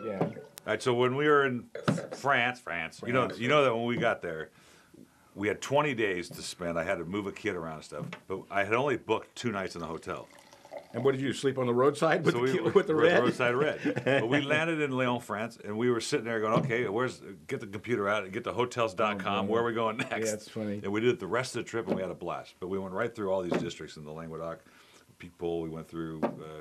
Yeah. All right, so when we were in France, you know that when we got there, we had 20 days to spend. I had to move a kid around and stuff, but I had only booked 2 nights in the hotel. And what did you do? Sleep on the roadside with So we with the were red? roadside red. But we landed in Lyon, France, and we were sitting there going, okay, get the computer out and get to hotels.com. boy. Where are we going next? Yeah, it's funny. And we did it the rest of the trip, and we had a blast. But we went right through all these districts in the Languedoc. Peak-Pole, we went through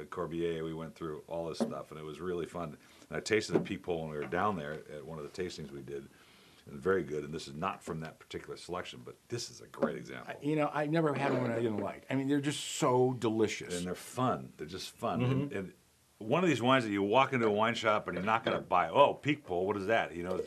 Corbière, we went through all this stuff, and it was really fun. And I tasted the Peak-Pole when we were down there at one of the tastings we did. And very good, and this is not from that particular selection, but this is a great example. I never had one I didn't like. I mean, they're just so delicious. And they're fun. They're just fun. And one of these wines that you walk into a wine shop and you're not going to buy. Oh, Peak-Pole, what is that? You know,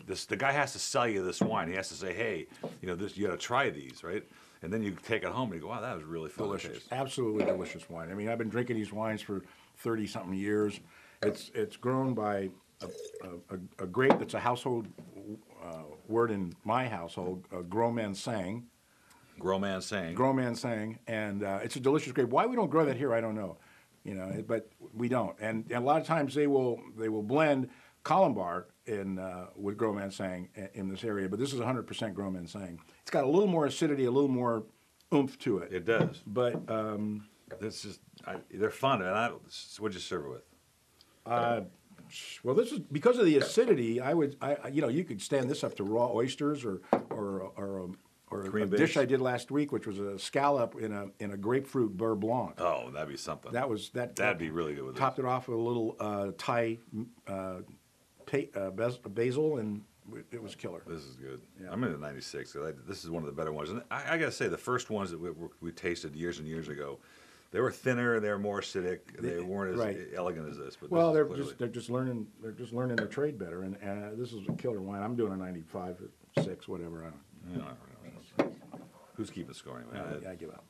the guy has to sell you this wine. He has to say, hey, you got to try these, right? And then you take it home and you go, wow, that was really fun. Delicious, absolutely delicious wine. I mean, I've been drinking these wines for 30-something years. It's grown by a grape that's a household word in my household, Gros Manseng. Gros Manseng. Gros Manseng, and it's a delicious grape. Why we don't grow that here, I don't know. But we don't. And a lot of times they will blend Colombard with Gros Manseng in this area, but this is 100% Gros Manseng. It's got a little more acidity, a little more oomph to it. It does. But they're fun. And what'd you serve it with? well, this is because of the acidity. You could stand this up to raw oysters or a dish I did last week, which was a scallop in a grapefruit beurre blanc. Oh, that'd be something. That'd be really good with topped it off with a little Thai basil, and it was killer. This is good. Yeah. I'm in the 96. This is one of the better ones. And I got to say, the first ones that we tasted years and years ago, they were thinner, they were more acidic, they weren't as elegant as this. But well, they're just learning their trade better, and this is a killer wine. I'm doing a 95, 6, whatever. I don't know. Who's keeping score anyway? I give up.